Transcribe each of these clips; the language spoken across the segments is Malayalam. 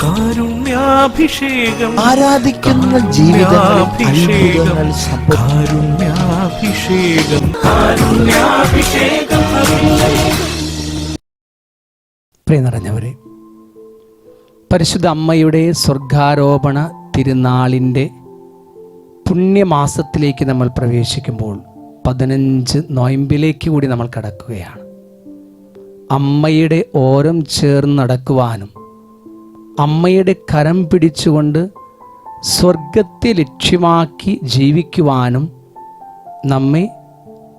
കാരുണ്യാഭിഷേകം, ആരാധിക്കുന്ന ജീവിതങ്ങൾ, കാരുണ്യാഭിഷേകം, കാരുണ്യാഭിഷേകം. പ്രിയ നിറഞ്ഞവരെ, പരിശുദ്ധ അമ്മയുടെ സ്വർഗാരോപണ തിരുനാളിൻ്റെ പുണ്യമാസത്തിലേക്ക് നമ്മൾ പ്രവേശിക്കുമ്പോൾ 15 നോയമ്പിലേക്ക് കൂടി നമ്മൾ കടക്കുകയാണ്. അമ്മയുടെ ഓരം ചേർന്ന് നടക്കുവാനും അമ്മയുടെ കരം പിടിച്ചുകൊണ്ട് സ്വർഗത്തെ ലക്ഷ്യമാക്കി ജീവിക്കുവാനും നമ്മെ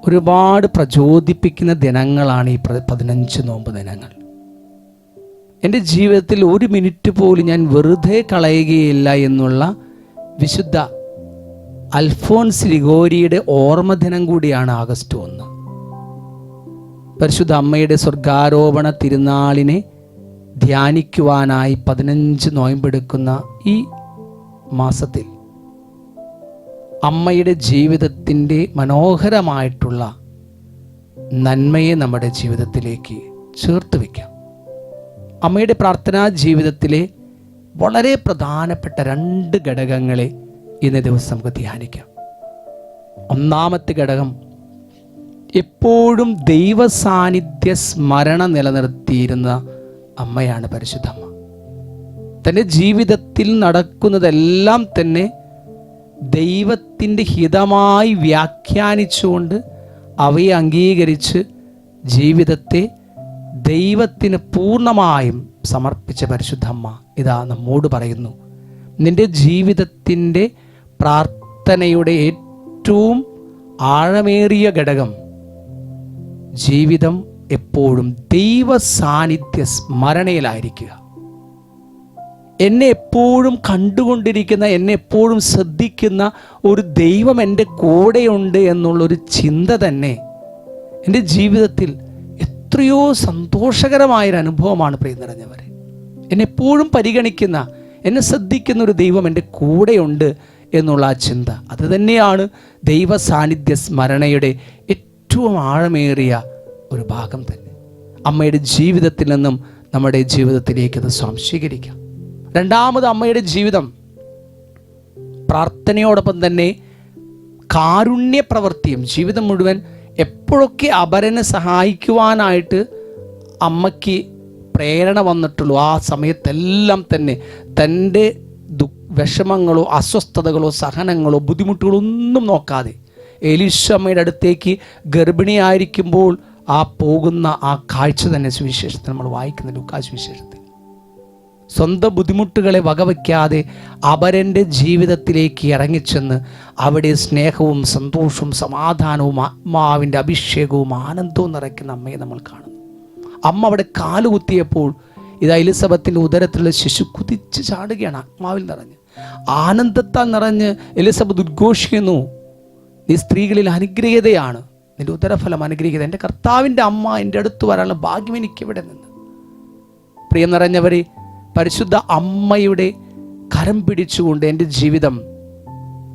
ഒരുപാട് പ്രചോദിപ്പിക്കുന്ന ദിനങ്ങളാണ് ഈ 15 നോമ്പ് ദിനങ്ങൾ. എൻ്റെ ജീവിതത്തിൽ ഒരു മിനിറ്റ് പോലും ഞാൻ വെറുതെ കളയുകയില്ല എന്നുള്ള വിശുദ്ധ അൽഫോൻസ് ലിഗോരിയുടെ ഓർമ്മ ദിനം കൂടിയാണ് ആഗസ്റ്റ് 1. പരിശുദ്ധ അമ്മയുടെ സ്വർഗാരോപണ തിരുനാളിനെ ധ്യാനിക്കുവാനായി 15 നോയമ്പെടുക്കുന്ന ഈ മാസത്തിൽ അമ്മയുടെ ജീവിതത്തിൻ്റെ മനോഹരമായിട്ടുള്ള നന്മയെ നമ്മുടെ ജീവിതത്തിലേക്ക് ചേർത്ത് വയ്ക്കാം. അമ്മയുടെ പ്രാർത്ഥനാ ജീവിതത്തിലെ വളരെ പ്രധാനപ്പെട്ട 2 ഘടകങ്ങളെ ഇന്നേ ദിവസം നമുക്ക് ധ്യാനിക്കാം. ഒന്നാമത്തെ ഘടകം, എപ്പോഴും ദൈവ സാന്നിധ്യ സ്മരണ നിലനിർത്തിയിരുന്ന അമ്മയാണ് പരിശുദ്ധമ്മ. തൻ്റെ ജീവിതത്തിൽ നടക്കുന്നതെല്ലാം തന്നെ ദൈവത്തിൻ്റെ ഹിതമായി വ്യാഖ്യാനിച്ചുകൊണ്ട് അവയെ അംഗീകരിച്ച് ജീവിതത്തെ ദൈവത്തിന് പൂർണ്ണമായും സമർപ്പിച്ച പരിശുദ്ധമ്മ ഇതാ നമ്മോട് പറയുന്നു, നിന്റെ ജീവിതത്തിൻ്റെ പ്രാർത്ഥനയുടെ ഏറ്റവും ആഴമേറിയ ഘടകം ജീവിതം എപ്പോഴും ദൈവ സാന്നിധ്യ സ്മരണയിലായിരിക്കുക. എന്നെ എപ്പോഴും കണ്ടുകൊണ്ടിരിക്കുന്ന, എന്നെ എപ്പോഴും ശ്രദ്ധിക്കുന്ന ഒരു ദൈവം എൻ്റെ കൂടെയുണ്ട് എന്നുള്ളൊരു ചിന്ത തന്നെ എൻ്റെ ജീവിതത്തിൽ എത്രയോ സന്തോഷകരമായൊരു അനുഭവമാണ്. പ്രിയ നിറഞ്ഞവരെ, എന്നെ എപ്പോഴും പരിഗണിക്കുന്ന, എന്നെ ശ്രദ്ധിക്കുന്ന ഒരു ദൈവം എൻ്റെ കൂടെയുണ്ട് എന്നുള്ള ആ ചിന്ത, അത് തന്നെയാണ് ദൈവ സാന്നിധ്യ സ്മരണയുടെ ഏറ്റവും ആഴമേറിയ ഒരു ഭാഗം തന്നെ. അമ്മയുടെ ജീവിതത്തിൽ നിന്നും നമ്മുടെ ജീവിതത്തിലേക്ക് അത് സ്വാംശീകരിക്കാം. രണ്ടാമത്, അമ്മയുടെ ജീവിതം പ്രാർത്ഥനയോടൊപ്പം തന്നെ കാരുണ്യ പ്രവൃത്തിയും. ജീവിതം മുഴുവൻ എപ്പോഴൊക്കെ അപരനെ സഹായിക്കുവാനായിട്ട് അമ്മയ്ക്ക് പ്രേരണ വന്നിട്ടുള്ളൂ, ആ സമയത്തെല്ലാം തന്നെ തൻ്റെ വിഷമങ്ങളോ അസ്വസ്ഥതകളോ സഹനങ്ങളോ ബുദ്ധിമുട്ടുകളോ ഒന്നും നോക്കാതെ എലീശമ്മയുടെ അടുത്തേക്ക് ഗർഭിണിയായിരിക്കുമ്പോൾ ആ പോകുന്ന ആ കാഴ്ച തന്നെ സുവിശേഷത്തിൽ നമ്മൾ വായിക്കുന്ന ലൂക്കാ സുവിശേഷത്തിൽ, സ്വന്തം ബുദ്ധിമുട്ടുകളെ വകവയ്ക്കാതെ അപരൻ്റെ ജീവിതത്തിലേക്ക് ഇറങ്ങിച്ചെന്ന് അവിടെ സ്നേഹവും സന്തോഷവും സമാധാനവും ആത്മാവിൻ്റെ അഭിഷേകവും ആനന്ദവും നിറയ്ക്കുന്ന അമ്മയെ നമ്മൾ കാണുന്നു. അമ്മ അവിടെ കാലുകുത്തിയപ്പോൾ ഇതാ എലിസബത്തിൻ്റെ ഉദരത്തിലുള്ള ശിശു കുതിച്ച് ചാടുകയാണ്, ആത്മാവിൽ നിറഞ്ഞ് ആനന്ദത്താൽ നിറഞ്ഞ് എലിസബത്ത് ഉദ്ഘോഷിക്കുന്നു, നീ സ്ത്രീകളിൽ അനുഗ്രഹീതയാണ്, നിന്റെ ഉദരഫലം അനുഗ്രഹീത, എൻ്റെ കർത്താവിൻ്റെ അമ്മ എൻ്റെ അടുത്ത് വരാനുള്ള ഭാഗ്യം എനിക്ക് ഇവിടെ നിന്ന്. പ്രിയം നിറഞ്ഞവരെ, പരിശുദ്ധ അമ്മയുടെ കരം പിടിച്ചുകൊണ്ട് എൻ്റെ ജീവിതം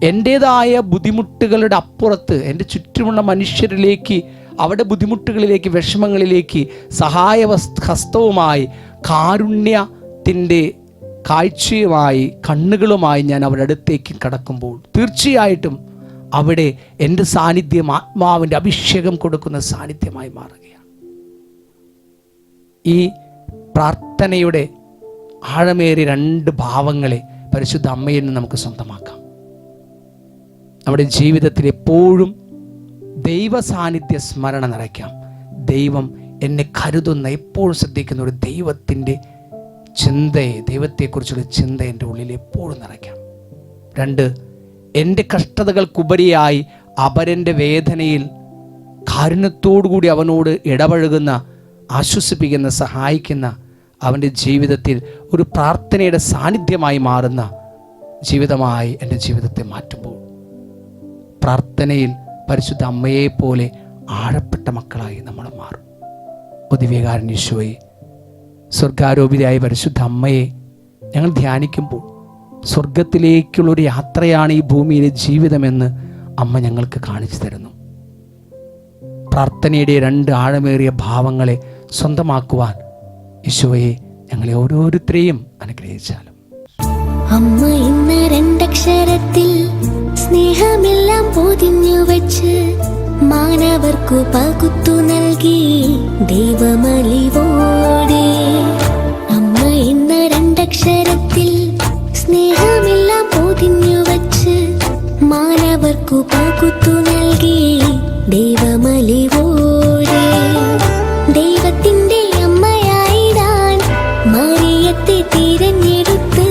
എൻ്റേതായ ബുദ്ധിമുട്ടുകളുടെ അപ്പുറത്ത് എൻ്റെ ചുറ്റുമുള്ള മനുഷ്യരിലേക്ക്, അവരുടെ ബുദ്ധിമുട്ടുകളിലേക്ക്, വിഷമങ്ങളിലേക്ക് സഹായ ഹസ്തവുമായി, കാരുണ്യത്തിൻ്റെ കാഴ്ചയുമായി, കണ്ണുകളുമായി ഞാൻ അവരുടെ അടുത്തേക്ക് കടക്കുമ്പോൾ തീർച്ചയായിട്ടും അവിടെ എൻ്റെ സാന്നിധ്യം ആത്മാവിൻ്റെ അഭിഷേകം കൊടുക്കുന്ന സാന്നിധ്യമായി മാറുകയാണ്. ഈ പ്രാർത്ഥനയുടെ ആഴമേറിയ 2 ഭാവങ്ങളെ പരിശുദ്ധ അമ്മയിൽ നിന്ന് നമുക്ക് സ്വന്തമാക്കാം. നമ്മുടെ ജീവിതത്തിൽ എപ്പോഴും ദൈവ സാന്നിധ്യ സ്മരണ നിറയ്ക്കാം. ദൈവം എന്നെ കരുതുന്ന, എപ്പോഴും ശ്രദ്ധിക്കുന്ന ഒരു ദൈവത്തിൻ്റെ ചിന്തയെ, ദൈവത്തെക്കുറിച്ചുള്ള ചിന്ത എൻ്റെ ഉള്ളിൽ എപ്പോഴും നിറയ്ക്കാം. 2, എൻ്റെ കഷ്ടതകൾക്കുപരിയായി അപരൻ്റെ വേദനയിൽ കാരുണ്യത്തോടുകൂടി അവനോട് ഇടപഴകുന്ന, ആശ്വസിപ്പിക്കുന്ന, സഹായിക്കുന്ന, അവൻ്റെ ജീവിതത്തിൽ ഒരു പ്രാർത്ഥനയുടെ സാന്നിധ്യമായി മാറുന്ന ജീവിതമായി എൻ്റെ ജീവിതത്തെ മാറ്റുമ്പോൾ പ്രാർത്ഥനയിൽ പരിശുദ്ധ അമ്മയെപ്പോലെ ആഴപ്പെട്ട മക്കളായി നമ്മൾ മാറും. ദിവ്യകാരൻ ഈശോയെ, സ്വർഗാരോപിതയായ പരിശുദ്ധ അമ്മയെ ഞങ്ങൾ ധ്യാനിക്കുമ്പോൾ സ്വർഗത്തിലേക്കുള്ളൊരു യാത്രയാണ് ഈ ഭൂമിയിലെ ജീവിതമെന്ന് അമ്മ ഞങ്ങൾക്ക് കാണിച്ചു തരുന്നു. പ്രാർത്ഥനയുടെ 2 ആഴമേറിയ ഭാവങ്ങളെ സ്വന്തമാക്കുവാൻ ഈശോയെ ഞങ്ങളെ ഓരോരുത്തരെയും അനുഗ്രഹിച്ചാലും. അമ്മ എന്ന രണ്ടക്ഷരത്തിൽ സ്നേഹമെല്ലാം പൊതിഞ്ഞു വച്ച് മാനവർക്കു പകുത്തു നൽകി ദൈവമലിവോടെ. അമ്മ എന്ന രണ്ടക്ഷരത്തിൽ സ്നേഹമെല്ലാം പൊതിഞ്ഞു വച്ച് മാനവർക്കു പകുത്തു നൽകി ദൈവമലിവോടെ. ദൈവത്തിന്റെ അമ്മയായിടാൻ മറിയത്തെ തിരഞ്ഞെടുത്ത്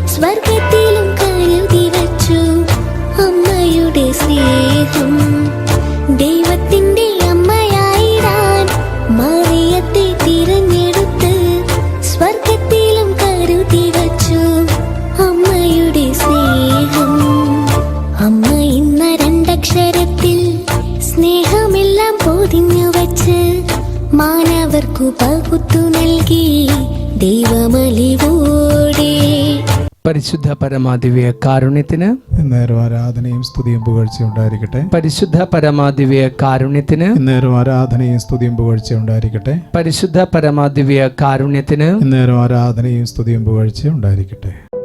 സ്വർഗത്തിലും കരുതി വച്ചു അമ്മയുടെ സ്നേഹം. ദൈവത്തിന്റെ അമ്മയായിടാൻ മറിയത്തെ തിരഞ്ഞെടുത്ത് സ്വർഗത്തിലും കരുതി വച്ചു അമ്മയുടെ സ്നേഹം. അമ്മ എന്ന രണ്ടക്ഷരത്തിൽ സ്നേഹമെല്ലാം പൊതിഞ്ഞു വച്ച് മാനവർക്കു പകുത്തു നൽകി ദൈവമലിവോടെ. പരിശുദ്ധ പരമാദിവ്യ കാരുണ്യത്തിന് നേരം ആരാധനയും സ്തുതിയും പുകഴ്ച ഉണ്ടായിരിക്കട്ടെ. പരിശുദ്ധ പരമാദിവ്യ കാരുണ്യത്തിന് നേരം ആരാധനയും സ്തുതിയും പുകഴ്ച ഉണ്ടായിരിക്കട്ടെ. പരിശുദ്ധ പരമാദിവ്യ കാരുണ്യത്തിന് നേരം ആരാധനയും സ്തുതിയും പുകഴ്ച ഉണ്ടായിരിക്കട്ടെ.